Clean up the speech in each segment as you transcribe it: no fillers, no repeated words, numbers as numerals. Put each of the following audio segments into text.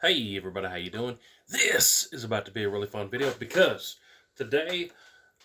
Hey everybody, how you doing? This is about to be a really fun video because today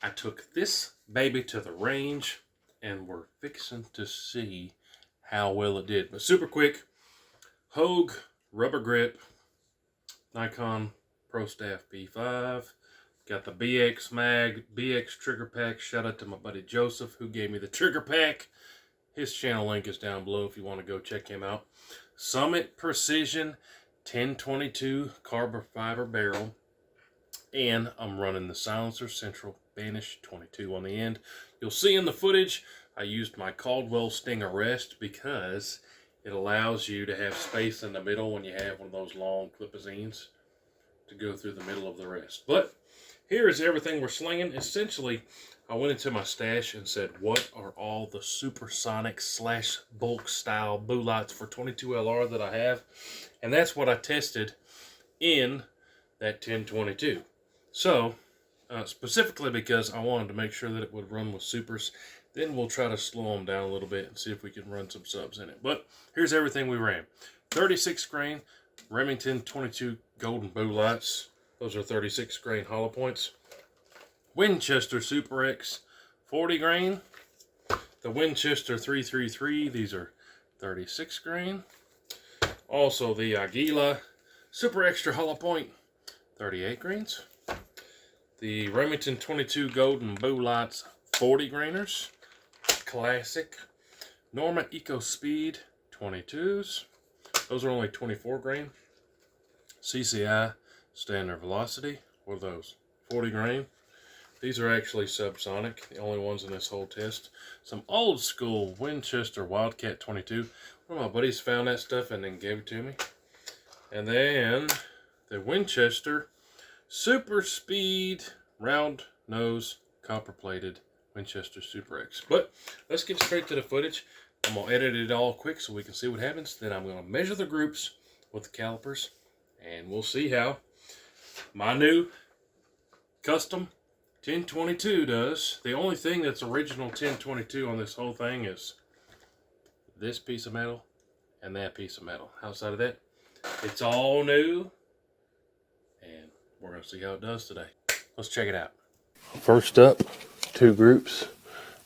I took this baby to the range and we're fixing to see how well it did. But super quick, Hogue rubber grip, Nikon Pro Staff B5, got the BX mag, BX trigger pack. Shout out to my buddy Joseph who gave me the trigger pack. His channel link is down below if you want to go check him out. Summit Precision 1022 carbon fiber barrel, and I'm running the Silencer Central Banish 22 on the end. You'll see in the footage I used my Caldwell Stinger Rest because it allows you to have space in the middle when you have one of those long clipazines to go through the middle of the rest. But here is everything we're slinging. Essentially, I went into my stash and said, what are all the supersonic / bulk style bullets for 22 LR that I have? And that's what I tested in that 1022. So, specifically because I wanted to make sure that it would run with supers. Then we'll try to slow them down a little bit and see if we can run some subs in it. But here's everything we ran. 36 grain Remington 22 golden bullets. Those are 36 grain hollow points. Winchester Super X 40 grain. The Winchester 333, these are 36 grain. Also the Aguila Super Extra Hollow Point 38 grains. The Remington 22 Golden Bullets 40 grainers. Classic. Norma Ecospeed 22s. Those are only 24 grain. CCI Standard Velocity. What are those? 40 grain. These are actually subsonic, the only ones in this whole test. Some old school Winchester Wildcat 22. One of my buddies found that stuff and then gave it to me. And then the Winchester Super Speed round nose copper plated Winchester Super X. But let's get straight to the footage. I'm going to edit it all quick so we can see what happens. Then I'm going to measure the groups with the calipers and we'll see how my new custom 1022 does. The only thing that's original 1022 on this whole thing is this piece of metal and that piece of metal. Outside of that, it's all new, and we're going to see how it does today. Let's check it out. First up, two groups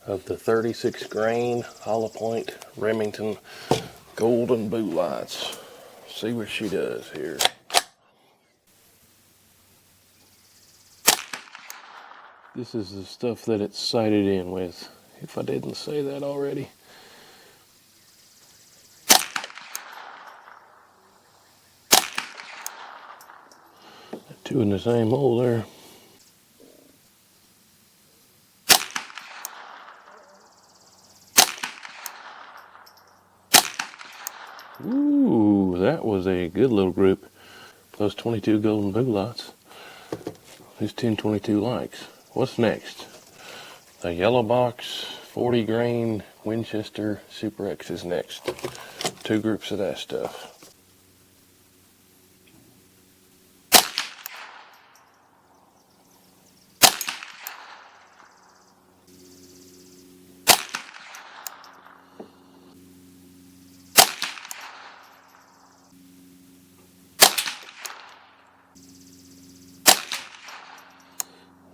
of the 36 grain hollow point Remington golden bullets. See what she does here. This is the stuff that it's sighted in with, if I didn't say that already. Two in the same hole there. Ooh, that was a good little group. Those 22 golden bullets. These 1022 likes. What's next? The yellow box 40 grain Winchester Super X is next. Two groups of that stuff.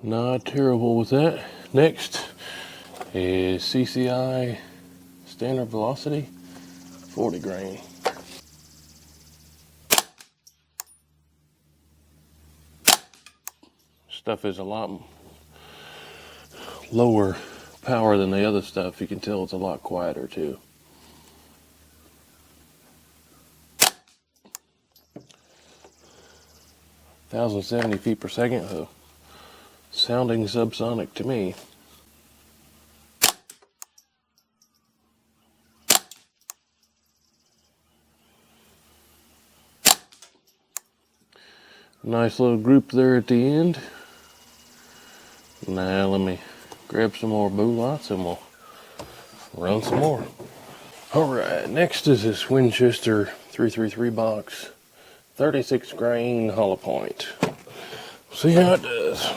Not terrible with that. Next is CCI Standard Velocity 40 grain. Stuff is a lot lower power than the other stuff. You can tell it's a lot quieter too. (1,070 feet per second, though. Sounding subsonic to me. Nice little group there at the end. Now let me grab some more bullets and we'll run some more. Alright, next is this Winchester 333 box 36 grain hollow point. See how it does.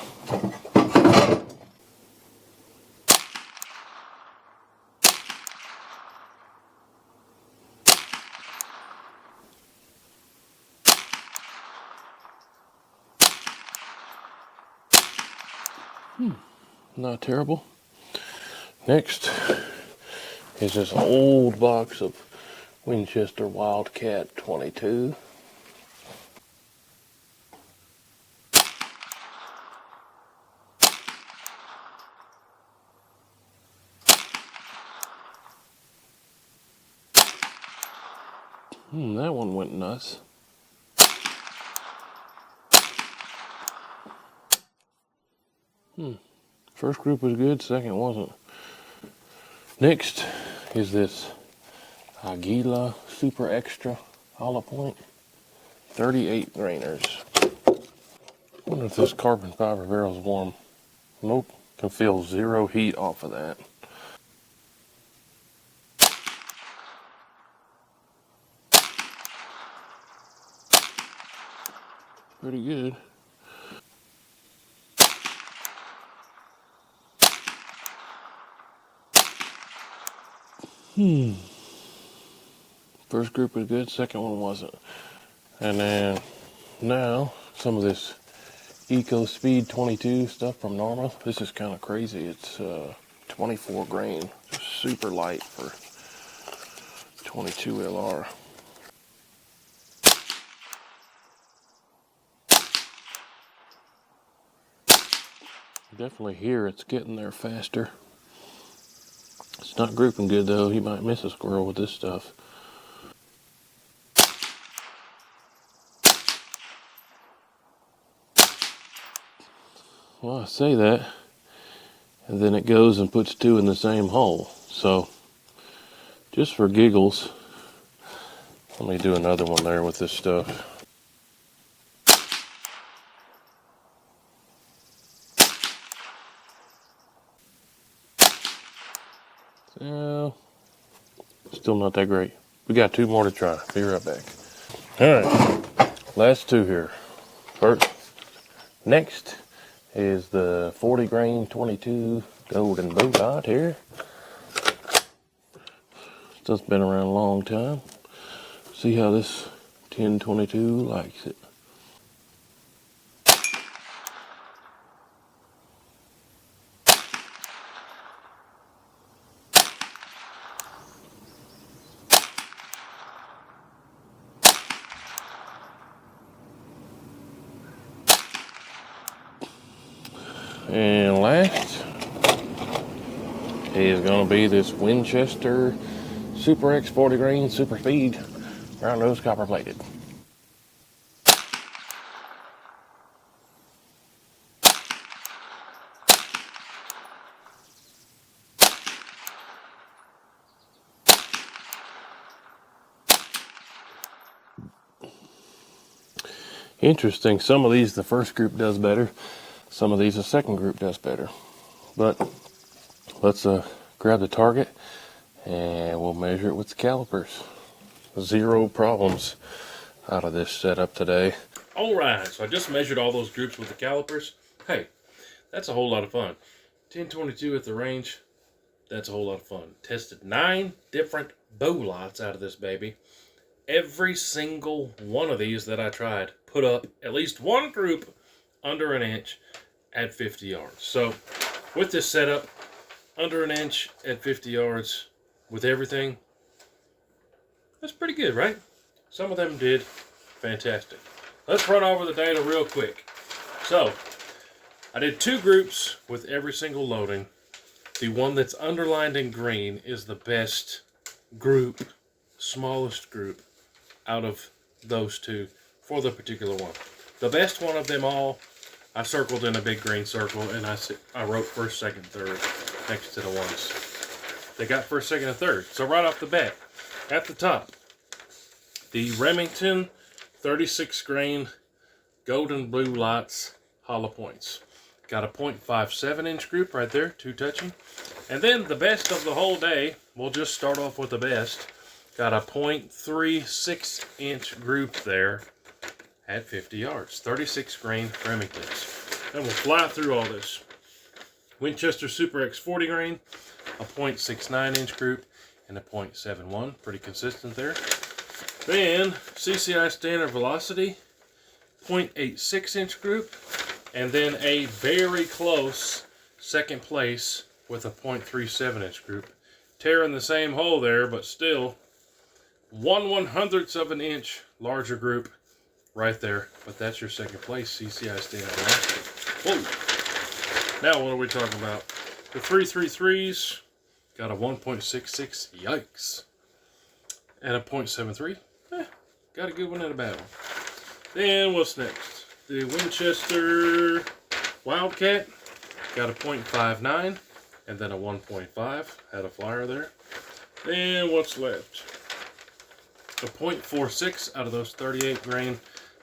Not terrible. Next is this old box of Winchester Wildcat 22. That one went nuts. First group was good, second wasn't. Next is this Aguila Super Extra hollow point, 38 grainers. Wonder if this carbon fiber barrel is warm. Nope, can feel zero heat off of that. Pretty good. First group was good, second one wasn't. And then now some of this Ecospeed 22 stuff from Norma. This is kind of crazy. It's 24 grain, super light for 22 LR. Definitely here it's getting there faster. It's not grouping good though. You might miss a squirrel with this stuff. Well, I say that, and then it goes and puts two in the same hole. So, just for giggles, let me do another one there with this stuff. So, still not that great. We got two more to try. Be right back. Alright, last two here. First, next is the 40 grain 22 golden bullet here. This has been around a long time. See how this 1022 likes it. And last is going to be this Winchester Super X 40 grain Super Speed round nose copper plated. Interesting. Some of these the first group does better. Some of these the second group does better. But let's grab the target and we'll measure it with the calipers. Zero problems out of this setup today. Alright, so I just measured all those groups with the calipers. Hey, that's a whole lot of fun. 1022 at the range, that's a whole lot of fun. Tested 9 different bow lots out of this baby. Every single one of these that I tried put up at least one group under an inch at 50 yards. So with this setup, under an inch at 50 yards with everything, that's pretty good, right? Some of them did fantastic. Let's run over the data real quick. So I did 2 groups with every single loading. The one that's underlined in green is the best group, smallest group out of those 2 for the particular one. The best one of them all, I circled in a big green circle, and I wrote first, second, third next to the ones. They got first, second, and third. So right off the bat, at the top, the Remington 36 grain golden blue lights hollow points. Got a 0.57 inch group right there, 2 touching. And then the best of the whole day, we'll just start off with the best. Got a 0.36 inch group there at 50 yards. 36 grain Remingtons. And we'll fly through all this. Winchester Super X 40 grain, a 0.69 inch group, and a 0.71. Pretty consistent there. Then CCI Standard Velocity, 0.86 inch group, and then a very close second place with a .37 inch group. Tearing the same hole there, but still 1/100th of an inch larger group right there. But that's your second place CCI standard velocity. Whoa. Now what are we talking about? The 333s got a 1.66, yikes. And a .73, got a good one and a bad one. Then what's next? The Winchester Wildcat got a .59 and then a 1.5. Had a flyer there. Then what's left? A .46 out of those 38 grain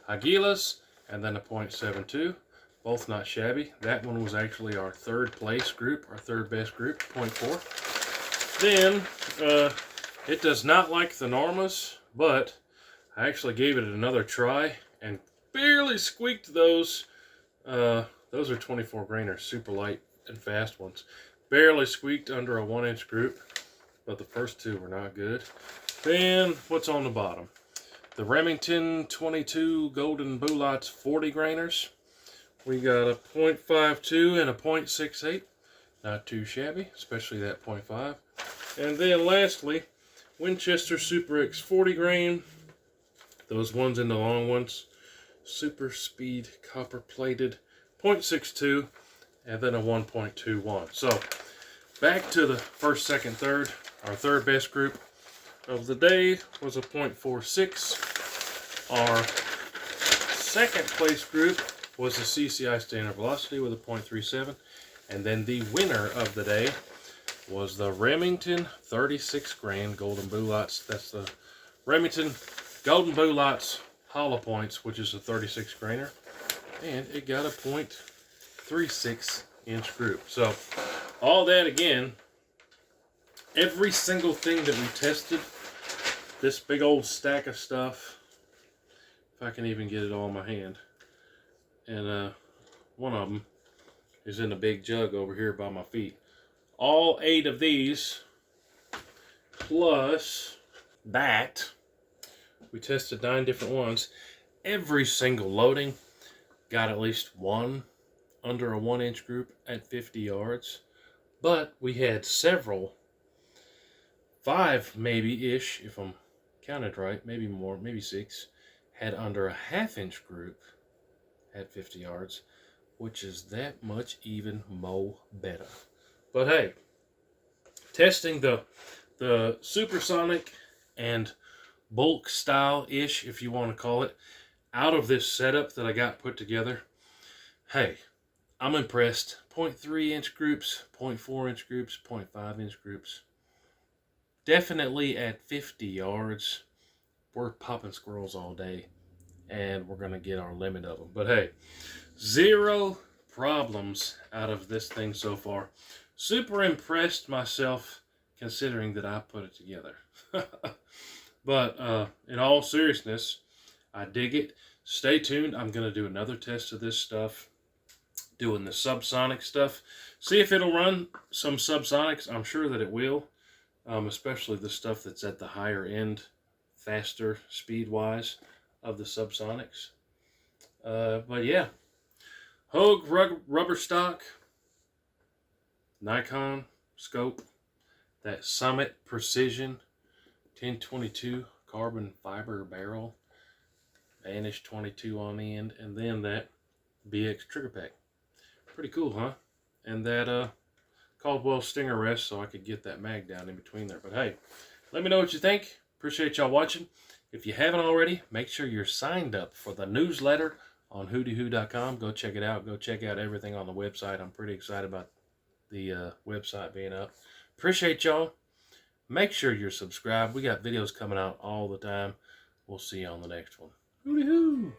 Aguilas, and then a .72. Both not shabby. That one was actually our third place group, our third best group, .4. Then it does not like the Normas, but I actually gave it another try and barely squeaked those. Those are 24 grainer, super light and fast ones. Barely squeaked under a 1-inch group, but the first two were not good. Then what's on the bottom? The Remington 22 Golden Bullets 40 grainers. We got a .52 and a .68. Not too shabby, especially that .5. And then lastly, Winchester Super X 40 grain. Those ones in the long ones. Super Speed copper plated .62 and then a 1.21. So back to the first, second, third. Our third best group of the day was a .46. Our second place group was the CCI standard velocity with a .37. And then the winner of the day was the Remington 36 grain Golden Bullets. That's the Remington Golden Bullets hollow points, which is a 36 grainer. And it got a .36 inch group. So all that again, every single thing that we tested, this big old stack of stuff, if I can even get it all in my hand. And one of them is in a big jug over here by my feet. All 8 of these, plus that, we tested 9 different ones. Every single loading got at least one under a 1-inch group at 50 yards. But we had several, 5 maybe-ish, if I'm counted right, maybe more, maybe 6, had under a 1/2-inch group at 50 yards, which is that much even more better. But hey, testing the supersonic and bulk style-ish, if you want to call it, out of this setup that I got put together, hey, I'm impressed. 0.3-inch groups, 0.4-inch groups, 0.5-inch groups. Definitely at 50 yards, we're popping squirrels all day, and we're going to get our limit of them. But hey, 0 problems out of this thing so far. Super impressed myself considering that I put it together. But in all seriousness, I dig it. Stay tuned. I'm going to do another test of this stuff, doing the subsonic stuff. See if it'll run some subsonics. I'm sure that it will, especially the stuff that's at the higher end, faster speed-wise of the subsonics. But yeah, Hogue rubber stock, Nikon scope, that Summit Precision 1022 carbon fiber barrel, Vanish 22 on the end, and then that BX trigger pack. Pretty cool, huh? And that Caldwell Stinger rest so I could get that mag down in between there. But hey, let me know what you think. Appreciate y'all watching. If you haven't already, make sure you're signed up for the newsletter on WHOTEEWHO.com. Go check it out. Go check out everything on the website. I'm pretty excited about the website being up. Appreciate y'all. Make sure you're subscribed. We got videos coming out all the time. We'll see you on the next one. WHOTEEWHO!